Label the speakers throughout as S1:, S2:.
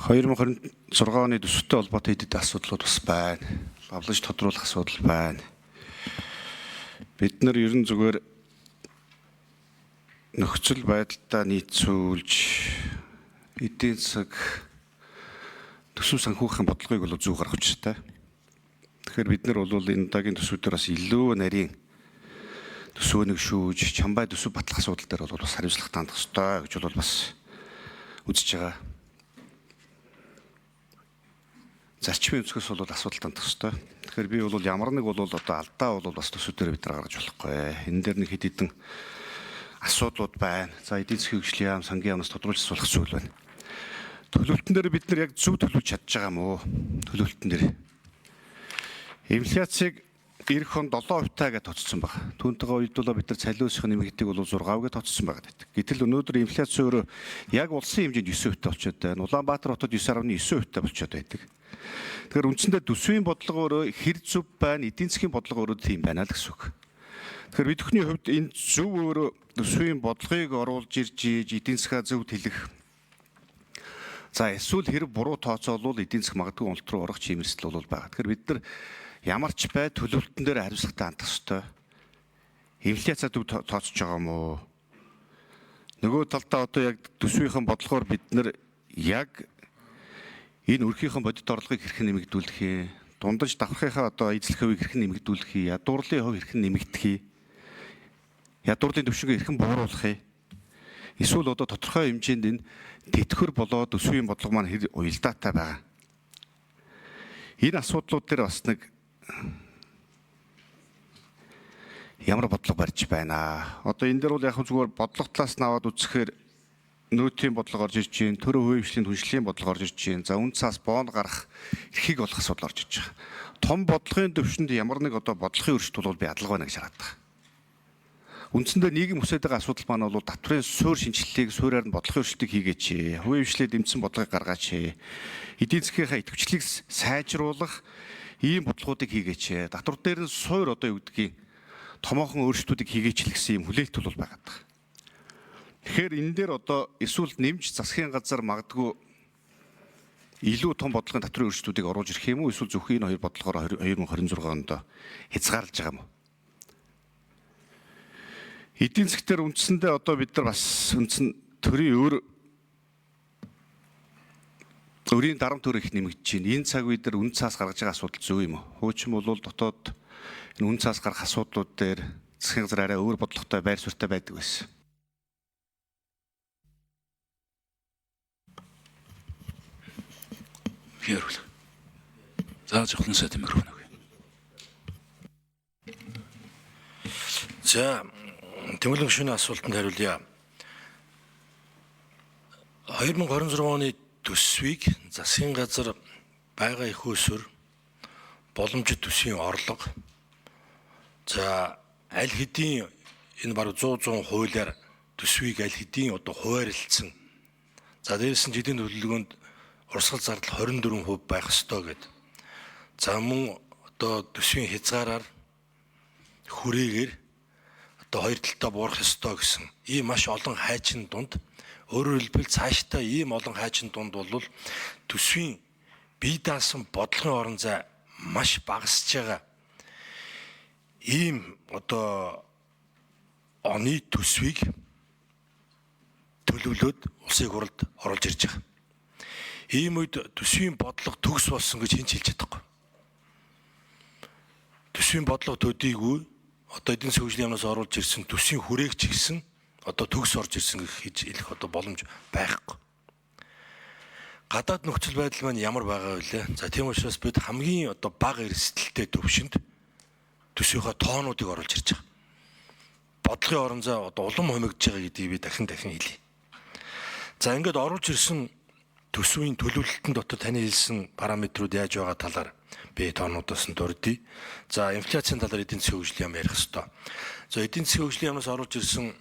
S1: 2026 оны төсөвтэй холбоотой эдд асуудлууд бас байна. Лавлаж тодруулах асуудал байна. Бид нар ерөн зүгээр нөхцөл байдалтай нийцүүлж эдийн засаг төсөв санхүүхийн бодлогыг бол зүү гаргах учиртай. Тэгэхээр бид нар бол энэ удаагийн төсвүүдээр бас илүү нарийн төсвөөнийг шүүж, чамбай төсөв батлах асуудал дээр бол бас хариуцлага хандах ёстой гэж бол бас үзэж байгаа. Зарчмын өнцгөөс бол асуудал хандах ёстой. Тэгэхээр би бол ямар нэг бол одоо алдаа бол бас төсвүүдээр бид нар гаргаж болохгүй. Энэ дээр нэг хэд хэдэн асуудлууд байна. За эдийн засгийн хөгжлийн яам, сангийн яамнаас тодруулж асуулах зүйл байна. Төлөвлөлтөн дээр бид нар яг зөв төлөвлөж чадж байгаа мó? Төлөвлөлтөн дээр инфляцийг эх он 7% гэж тоцсон баг. Түүнтэйгээ уялдуулаа бид нар цалиусхийн нэмэгдийг бол 6% гэж тоцсон байгаа гэдэг. Гэтэл өнөөдөр инфляци өөрөө яг улсын хэмжээнд 9% болчиход байна. Улаанбаатар хотод 9.9% болчиход байдаг. Тэгэхээр үндсэндээ төсвийн бодлого өөрөө хэр зөв байна, эдийн засгийн бодлого өөрөө тийм байна л гэсэн үг. Тэгэхээр бид бүхний хувьд энэ зөв өөрөө төсвийн бодлогыг оруулж ирж эдийн засгаа зөв тэлэх. За эсвэл хэрэг буруу тооцоолвол эдийн засаг магадгүй уналт руу орох чимэрсэл бол байгаа. Тэгэхээр бид нар ямар ч бай төлөвлөлтөн дээр хариуцлагатай хандах ёстой. Инфляцаа төв тооцож байгаа мó? Нөгөө талдаа одоо яг төсвийнхэн бодлогоор бид нар яг энэ өрхийнхэн бодит орлогыг хэрхэн нэмэгдүүлэх юм? Дундаж давхрынхаа одоо эзлэх хувийг хэрхэн нэмэгдүүлэх юм? Ядуурлын хувийг хэрхэн нэмэгдэх юм? Ядуурлын түвшингээ хэрхэн бууруулах юм? Эсвэл одоо тодорхой хэмжээнд энэ тэтгэр болоод төсвийн бодлого маань хэр уялдаатай байгаа. Энэ асуудлууд дээр бас нэг ямар бодлого барьж байна. Одоо энэ дээр бол яг зүгээр бодлого талаас нь аваад үзэхээр нөөтийн бодлого орж ирж байна, төрийн хувийн түншлэлийн бодлого орж ирж байна. За үн цаас боон гарах эрхийг олох асуудал орж ирж байгаа. Том бодлогын төвшөнд ямар нэг одоо бодлогын өршөлт бол би адлага байна гэж хараад байгаа. Үндсэндээ нийгэм хүсэж байгаа асуудал маань бол татврын суурь шинжилгээг суурьаар нь бодлогын өршөлтийг хийгээч. Хувийн хвшлээ дэмжсэн бодлогыг гаргаач. Эдийн засгийнхаа идэвхжлийг сайжруулах ийм бодлогуудыг хийгээч. Татвар дээр нь суурь одоо юу гэдгийг томоохон өөрчлөлтүүдийг хийгээч л гэсэн ийм хүлээлт бол байгаа даа. Тэгэхээр энэ дээр одоо эсвэл нэмж засгийн газар магадгүй илүү том бодлогын татврын өршөлтүүдийг оруулж ирэх юм уу? Эсвэл зөвхөн энэ хоёр бодлогоор 2026 онд хязгаарлаж байгаа юм уу? Эдийн засгтэр үндсэндээ одоо бид нар бас үндсэн төрийн өрийн дарамт төр их нэмэгдэж байна. Энэ цаг үе дээр үн цаас гаргаж байгаа асуудал зөв юм уу? Хуучин бол дотоод энэ үн цаас гарах асуудлууд дээр засгийн газар арай өөр бодлоготой байр суурьтай байдаг байсан.
S2: Ярил. За жоохон сайд микрофон өгье. За тэмүүлэн гишүүний асуултанд хариулъя. 2026 оны төсвийг засгийн газар байгаа их усүр боломжит төсвийн орлого за аль хэдийн энэ бараг 100 хуулиар төсвийг аль хэдийн одоо хуваарлцсан. За дээрээс нь жилийн төлөвлөгөөнд урсгал зардал 24% байх ёстой гэдэг. За мөн одоо төсвийн хязгаараар хүрээгээр одоо хоёр талдаа буурах ёстой гэсэн ийм маш олон хайчин дунд өөрөөр хэлбэл цаашдаа ийм олон хайчин дунд бол төсвийн бие даасан бодлогын орон зай маш багасж байгаа. Ийм одоо оны төсвийг төлөвлөөд улсын хурлд оруулж ирж байгаа. Ийм үед төсвийн бодлого төгс болсон гэж хэн ч хэлж чадахгүй. Төсвийн бодлого төдийгүй одоо эдийн засгийн хөгжлийн яамнаас оруулж ирсэн төсвийн хүрээг ч гэсэн одоо төгс орж ирсэн гэж хэлэх одоо боломж байхгүй. Гадаад нөхцөл байдал маань ямар байгаа вэ? За тийм учраас бид хамгийн одоо бага эрсдэлтэй төвшөнд төсвийнхаа тоонуудыг оруулж ирж байгаа. Бодлогын орон зай одоо улам хумигдж байгаа гэдгийг би дахин хэлье. За ингээд оруулж ирсэн төсвийн төлөвлөлтөнд дотор таны хэлсэн параметрууд яаж байгаа талаар би тоонуудаас нь дурдъя. За инфляцийн талаар эдийн засгийн хөгжлийн яам ярих ёстой. За эдийн засгийн хөгжлийн яамнаас оруулж ирсэн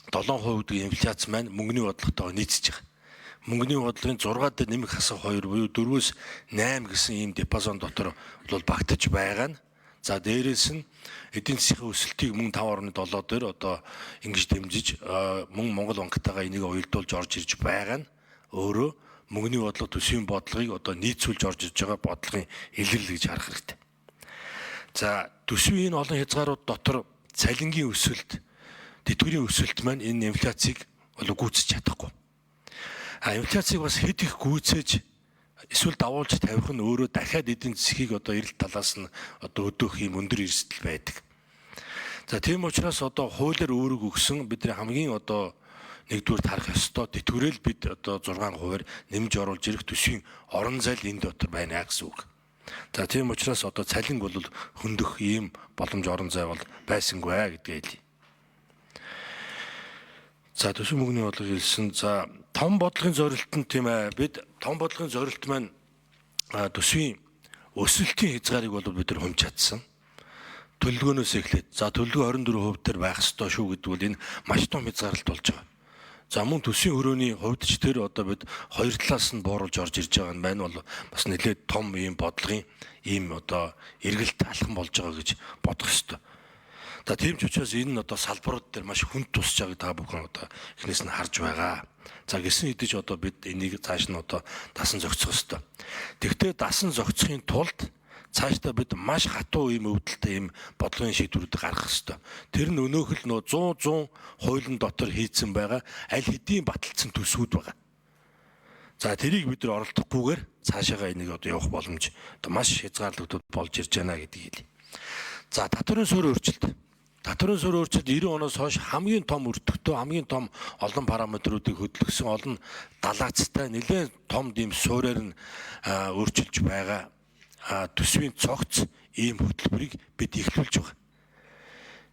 S2: 7% гэдэг инфляц маань мөнгөний бодлоготойгоо нийцэж байгаа. Мөнгөний бодлогын 6 дээр нэмэх хасах 2 буюу 4-өөс 8 гэсэн ийм диапазон дотор бол багтаж байгаа нь. За дээрээс нь эдийн засгийн өсөлтийг мөн 5.7 дээр одоо ингэж дэмжиж мөн Монгол банктайгаа энийг уялдуулж орж ирж байгаа нь өөрөө мөнгөний бодлого, төсвийн бодлогыг одоо нийцүүлж орж иж байгаа бодлогын илэрлэл гэж харах хэрэгтэй. За төсвийн энэ олон хязгаарууд дотор цалингийн өсөлт, тэтгэврийн өсөлт маань энэ инфляцийг гүйцэж чадахгүй. Инфляцийг бас хэд их гүйцээж эсвэл давуулж тавих нь өөрөө дахиад эдийн засгийг одоо эрэлт талаас нь одоо өдөөх юм өндөр эрсдэл байдаг. За тийм учраас одоо хуулиар өөрөг өгсөн бидний хамгийн одоо нэгдүгээр харах ёстой тэтгэврэл бид одоо 6%-аар нэмж оруулж ирэх төсвийн орон зай энэ дотор байна гэсэн үг. За тийм учраас одоо цалин бол хөндөх ийм боломж орон зай бол байсангүй гэдгээ хэлье. За төсвийн мөнгөний бодлого хэлсэн. За том бодлогын зорилт нь тийм бид том бодлогын зорилт маань төсвийн өсөлтийн хязгаарыг бол бид нар хумж чадсан. Төлөвлөгөөнөөс эхлээд за төлөвлөгөө 24% төр байх ёстой шүү гэдэг бол энэ маш том хязгаарлалт болж байгаа. За мөн төсвийн хөрөөний хувьд ч тэр одоо бид хоёр талаас нь бууруулж орж ирж байгаа нь байна бол бас нэлээд том ийм бодлогын ийм одоо эргэлт алхам болж байгаа гэж бодох ёстой. За тийм ч учраас энэ нь одоо салбарууд дээр маш хүнд тусч байгааг та бүхэн одоо эхнээс нь харж байгаа. За гисэн хэдиж одоо бид энийг цааш нь одоо дасан зохицох ёстой. Тэгвэл дасан зохицохын тулд цаашдаа бид маш хатуу ийм өвдөлтөй ийм бодлогын шийдвэрүүдийг гаргах ёстой. Тэр нь өнөөх л 100 хуулийн дотор хийцэн байгаа аль хэдийн баталсан төсвүүд байгаа. За тэрийг бид нар оролдохгүйгээр цаашаага энийг одоо явах боломж одоо маш хязгаарлагдууд болж ирж байна гэдгийг хэлье. За татварын суурь өөрчлөлт. Татварын суурь өөрчлөлт 90 оноос хойш хамгийн том өртөгтэй, хамгийн том олон параметруудыг хөдөлгөсөн олон далаацтай нэлээд том ийм суурьаар нь өөрчилж байгаа төсвийн цогц ийм хөтөлбөрийг бид эхлүүлж байгаа.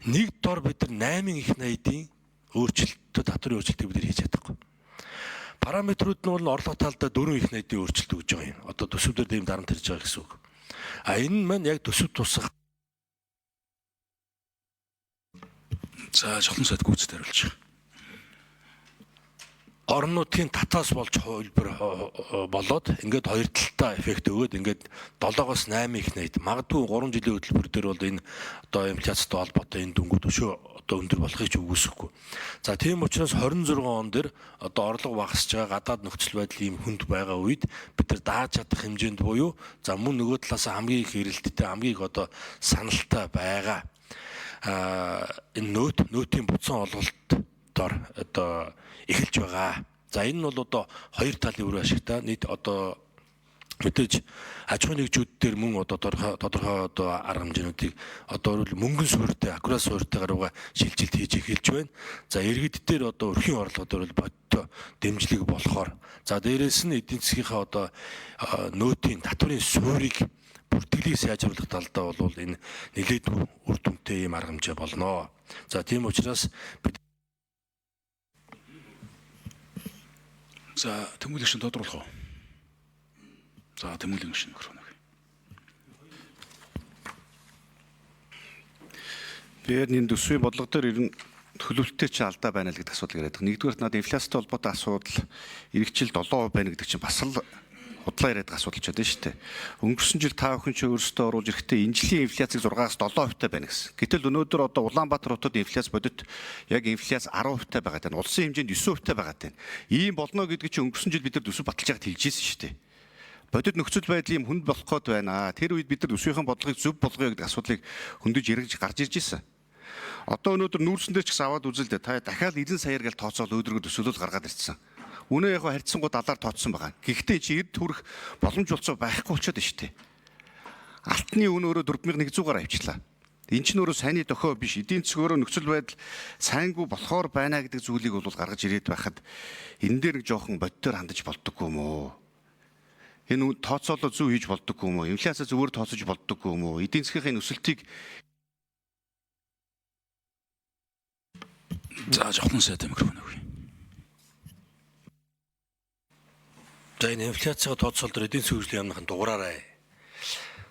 S2: Нэг дор бид нар 8 их 80-ийн өөрчлөлтөд татварын өөрчлөлтийг бид хийж чадахгүй. Параметрууд нь бол орлого талдаа 4 их 80-ийн өөрчлөлт өгж байгаа юм. Одоо төсвүүдээр ийм дарамт ирж байгаа гэсэн үг. Энэ маань яг төсөв тусах.
S3: За жолон сайд гүйцэд хариулж байгаа.
S2: Орон нутгийн татаас болж хувилбар болоод ингээд хоёр талтай эффект өгөөд ингээд 7-оос 8 их 80 магадгүй 3 жилийн хөтөлбөр дээр бол энэ одоо инфляцтай холбоотой энэ дүнгууд өшөө одоо өндөр болохыг ч үгүйсэхгүй. За тийм учраас 26 он дээр одоо орлого багасж байгаа гадаад нөхцөл байдал ийм хүнд байгаа үед бид нар дааж чадах хэмжээнд буюу за мөн нөгөө талаас хамгийн их эрэлттэй хамгийн их одоо саналтай байгаа энэ нөөтийн буцан олголтоор одоо эхэлж байгаа. За энэ нь бол одоо хоёр талын үр ашигтай нийт одоо мэдээж аж ахуйн нэгжүүд дээр мөн одоо тодорхой одоо арга хэмжээнүүдийг одоо мөнгөн суурьтай, аккурат суурьтайгаар шилжилт хийж эхэлж байна. За иргэд дээр одоо өрхийн орлогодоор бодтой дэмжлэг болохоор за дээрээс нь эдийн засгийнхаа одоо нөөтийн татварын суурийг бүртгэлийг сайжруулах талдаа бол энэ нэлээд үр дүнтэй ийм арга хэмжээ болно. За тийм учраас бид
S3: За тэмүүлэг шин тодруулах уу? За тэмүүлэг шин микрофон өгье.
S1: Би энэ төсвийн бодлого дээр ер нь төлөвлөлттэй чи алдаа байна л гэдэг асуудал яриад байгаа. Нэгдүгээр надад инфляцтай холбоотой асуудал эргэжил 7% байна гэдэг чинь бас л худлаа яриад байгаа асуудал ч байна шүү дээ. Өнгөрсөн жил та бүхэн ч өөрсдөө оруулж ирэхдээ энэ жилийн инфляцийг 6-аас 7% байна гэсэн. Гэтэл өнөөдөр одоо Улаанбаатар хотод инфляц бодит яг инфляц 10% байгаа тань. Улсын хэмжээнд 9% байгаа тань. Ийм болно гэдэг чинь өнгөрсөн жил бид нар төсөв баталж байгаад хэлж ирсэн шүү дээ. Бодит нөхцөл байдал ийм хүнд болох гээд байна. Тэр үед бид нар төсвийн бодлогыг зөв болгоё гэдэг асуудлыг хөндөж яригж гарч ирж ирсэн. Одоо өнөөдөр нүүрсэн дээр ч гэсэн аваад үзэл дээ. Та дахиад 90 саяар гэж тооцоол өөдрөгөө төсөөлөл гаргаад ирсэн. Үнэ яг харьцангуй далаар тооцсон байгаа. Гэхдээ чи эрд хүрэх боломж болцоо байхгүй болчиход байна шүү дээ. Алтны үн өөрөө 4100-аар авчлаа. Энэ ч нөрөө сайнны дохио биш. Эдийн засгийн нөхцөл байдал сайнгүй болохоор байна гэдэг зүйлийг бол гаргаж ирээд байхад энэ дээр нэг жоохон бодтоор хандаж болдоггүй юм уу? Энэ тооцоолоо зөв хийж болдоггүй юм уу? Инфляцаа зөвөр тооцож болдоггүй юм уу? Эдийн засгийн өсөлтийг
S3: За жолон сайд микрофон өгье.
S2: За энэ инфляцийн тооцоол дээр эдийн засгийн хөгжлийн яамныхан дугаараарай.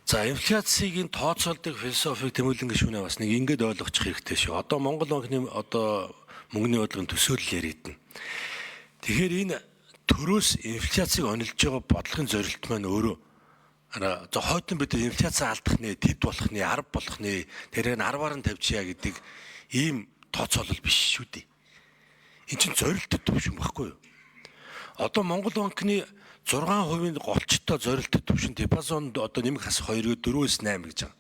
S2: За инфляцийн тооцоолдыг философик тэмүүлэнгийн шүүнээ бас нэг ингэж ойлгочих хэрэгтэй шүү. Одоо Монгол банкны одоо мөнгөний бодлогын төсөөлөл яриад нь. Тэгэхээр энэ төрөөс инфляцийг онилж байгаа бодлогын зорилт маань өөрөө за хойдон бид инфляцаа алдах нэ, тэд болох нэ, 10 болох нэ, тэрээр нь 10-аар нь тавьчихъя гэдэг ийм тооцоолол биш шүү дээ. Энэ чинь зорилттой төвшин байхгүй юу? Одоо Монгол банкны 6% голчтой зорилттой төвшин диапазонд одоо нэмэх хас 2-4-өөс 8 гэж байгаа.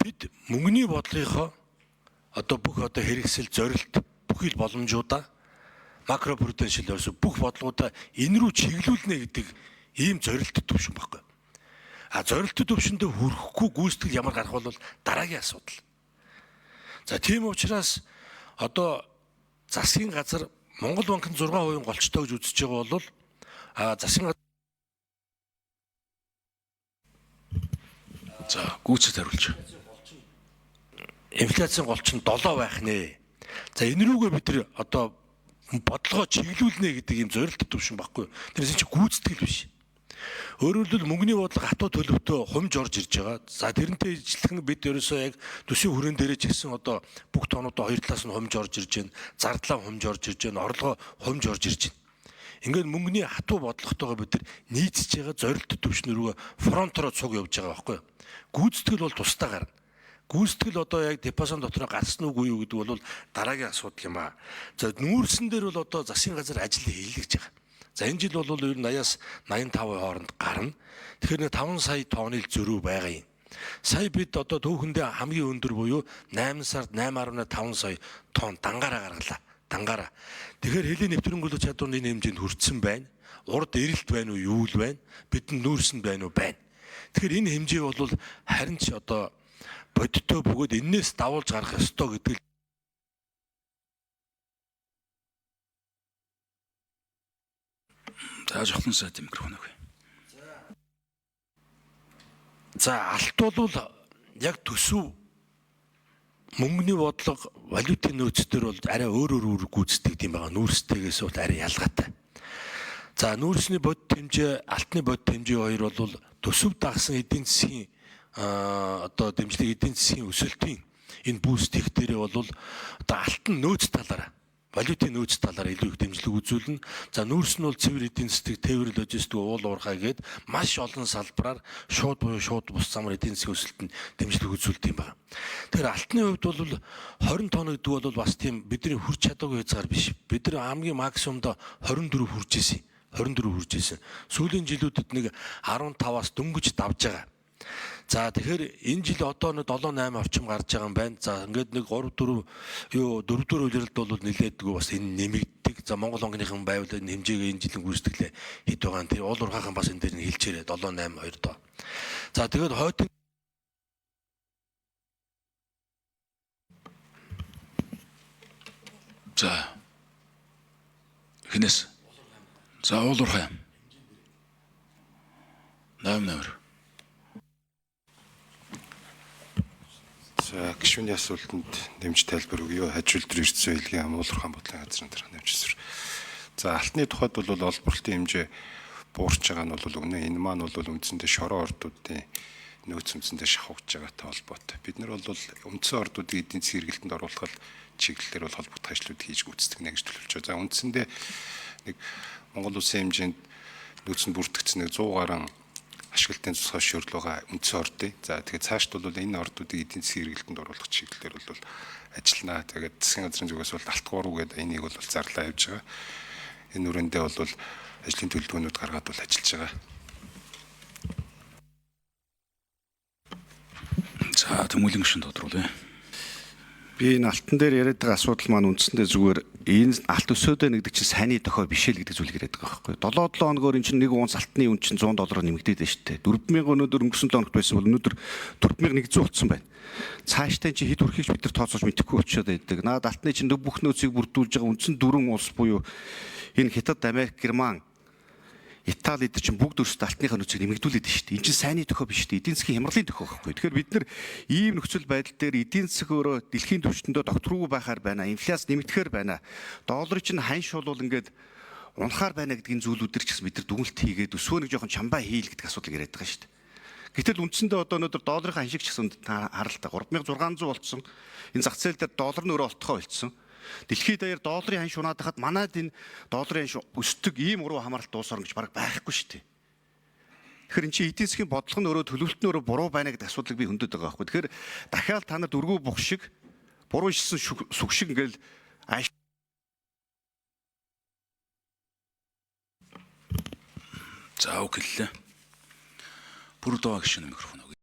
S2: Бид мөнгөний бодлогынхоо одоо бүх одоо хэрэгсэл зорилт бүхий л боломжуудаа макропруденшл ерөөсө бүх бодлогуудаа энэ рүү чиглүүлнэ гэдэг ийм зорилттой төвшин баггүй. А зорилттой төвшөндөө хүрэхгүй гүйцэтгэл ямар гарах бол дараагийн асуудал. За тийм учраас одоо засгийн газар Монгол банкнд 6% голчтой гэж үзэж байгаа бол засгийн
S3: За гүйцэд хариулж.
S2: инфляцийн голч нь 7 байх нэ. За энэ рүүгээ бид нар одоо бодлогоо чиглүүлнэ гэдэг ийм зорилттой төвшин баггүй. Тэрээс чинь гүйцэтгэл биш. Өөрөөр хэлбэл мөнгөний бодлого хатуу төлөвтэй хумж орж ирж байгаа. За тэрнтэй ижилхэн бид ерөөсөө яг төсвийн хүрээнд дээрэж ирсэн одоо бүх тоонуудаа хоёр талаас нь хумж орж ирж байна. Зардлаа хумж орж ирж байна. Орлогоо хумж орж ирж байна. Ингээд мөнгөний хатуу бодлоготойгоо бид нар нийцж байгаа зорилттой төвшнөрөө фронтороо цуг явж байгаа байхгүй юу? Гүйцэтгэл бол тусдаа гарна. Гүйцэтгэл одоо яг диапазон дотор гарсан уу юу гэдэг бол дараагийн асуудал юм аа. За нүүрсэн дээр бол одоо засгийн газар ажил хийлгэж байгаа. За энэ жил бол ер нь 80-аас 85% хооронд гарна. Тэгэхээр 5 сая тонны зөрүү байгаа юм. Сая бид одоо түүхэндээ хамгийн өндөр буюу 8 сард 8.5 сая тонн дангаараа гаргалаа. Дангаараа. Тэгэхээр хэлийн нэвтрэнхүүлэх чадвар энэ хэмжээнд хүрсэн байна. Урд эрэлт байна уу, юу л байна? Бидэнд нүүрсэн байна уу, байна. Тэгэхээр энэ хэмжээ бол харин ч одоо бодиттой бөгөөд энээс давуулж гарах ёстой гэдэг.
S3: За жохлон сайд микрофон өгье.
S2: За алт бол яг төсөв мөнгөний бодлого валютын нөөцдөр бол арай өөр гүйцэтгэдэг юм байгаа. Нүүрстэйгээс бол арай ялгаатай. За нүүрсний бодит хэмжээ, алтны бодит хэмжээ хоёр бол төсөв дагсан эдийн засгийн одоо дэмжлэг эдийн засгийн өсөлтийн энэ бүүст их дээрээ бол одоо алтан нөөц талаараа валютын нөөц талаараа илүү их дэмжлэг үзүүлнэ. За нүүрс нь бол цэвэр эдийн засгийн тээвэр логистик уул уурхай гээд маш олон салбараар шууд бус замаар эдийн засгийн өсөлтөнд дэмжлэг үзүүлдэг юм байна. Тэгэхээр алтны хувьд бол 20 тонн гэдэг бол бас тийм бидний хүрч чадаагүй хязгаар биш. Бид нар хамгийн максимумд 24 хүрж ирсэн. 24 хүрж ирсэн. Сүүлийн жилүүдэд нэг 15-аас дөнгөж давж байгаа. За тэгэхээр энэ жил одоо нэг 7-8 орчим гарч байгаа юм байна. За ингээд нэг 3-4 үлрэлт бол нилээдгүй бас энэ нэмэгддэг. За Монгол онгийнхын байвал энэ хэмжээгээ энэ жилийн гүйцэтгэлээ хэд байгаа нь тэр уул уурхайхан бас энэ дээр нь хэлчихээрээ 7-8 2 доо. За тэгээд хойд
S3: За хинээс. За уул уурхай. 8.
S4: За гишүүний асуултанд нэмж тайлбар өгье. Хажууд дээр ирсэн хэлгийн амуулрахаан бодлогын газрын дараа нэмжсэр. За алтны тухайд бол олборлтын хэмжээ буурч байгаа нь бол өгнө. Энэ маань бол үндсэндээ шорон ордуудын нөөц үндсэндээ шахавж байгаатай холбоотой. Бид нар бол үндсэн ордуудын эдийн засгийн хэрэгэлтэнд оруулах чиглэлээр бол холбогдох ажлууд хийж гүйцэтгэнэ гэж төлөвлөж байгаа. За үндсэндээ нэг Монгол улсын хэмжээнд нөөцөнд бүртгэгдсэн нэг 100 гаруй ашиглалтын цусгай шийрлүүгээ үндсэн ордын. За тэгээд цаашд бол энэ ордуудыг эдийн засгийн хэрэгэлтэнд оруулах чиглэлээр бол ажиллана. Тэгээд засгийн газрын зүгээс бол алтгууруу гэдэг энийг бол зарлаа явж байгаа. Энэ үрээндээ бол ажлын төлөвлөгөөнүүд гаргаад бол ажиллаж байгаа.
S3: За тэмүүлэн гишүүн тодруулъя.
S1: Би энэ алтан дээр яриад байгаа асуудал маань үндсэндээ зүгээр энэ алт өсөөдөө нэгдэг чинь сайнны дохой биш л гэдэг зүйл яриад байгаа байхгүй. 7 хоногоор эн чинь нэг унц алтны үн чинь $100 нэмэгдээд байна шүү дээ. 4,000 өнөөдөр өнгөрсөн 7 хоногт байсан бол өнөөдөр 4,100 болсон байна. Цааштай чи хэд хүрэхийг бид нар тооцоож мэдэхгүй болчиход байдаг. Наад алтны чинь бүх нөөцийг бүрдүүлж байгаа үндсэн 4 улс буюу энэ Хятад, Америк, Герман, Итали эдгээр чинь бүгд өөрсдөө алтныхаа нөөцийг нэмэгдүүлээд байна шүү дээ. Энэ чинь сайнны дохой биш дээ. Эдийн засгийн хямралын дохой байхгүй. Тэгэхээр бид нар ийм нөхцөл байдал дээр эдийн засаг өөрөө дэлхийн түвшиндээ докторгүй байхаар байна. Инфляц нэмэгдэхээр байна. Долларын чинь ханш бол ингээд унахаар байна гэдгийн зүйлүүдэр ч гэсэн бид нар дүгнэлт хийгээд өсвөө нэг жоохон чамбаа хийл гэдэг асуудал яриад байгаа шүү дээ. Гэтэл үндсэндээ одоо өнөөдөр долларын ханшиг ч гэсэн харалтаа 3600 болцсон. Энэ зах зээл дээр доллар нь өөрөө олтгоо болцсон. Дэлхийд даяар долларын ханш унаад хахад манайд энэ долларын ханш өсдөг ийм уруу хамааралт дуусаар гэж бараг байхгүй шүү дээ. Тэгэхээр эн чинь эдийн засгийн бодлого нь өөрөө төлөвлөлт нь өөрөө буруу байна гэдэг асуудлыг би хөндөд байгаа байхгүй. Тэгэхээр дахиад та нар дөрвөө бух шиг буруу шисэн сүг шиг ингээл
S3: За үг хэллээ. Бүр доо гişin микрофон өгье.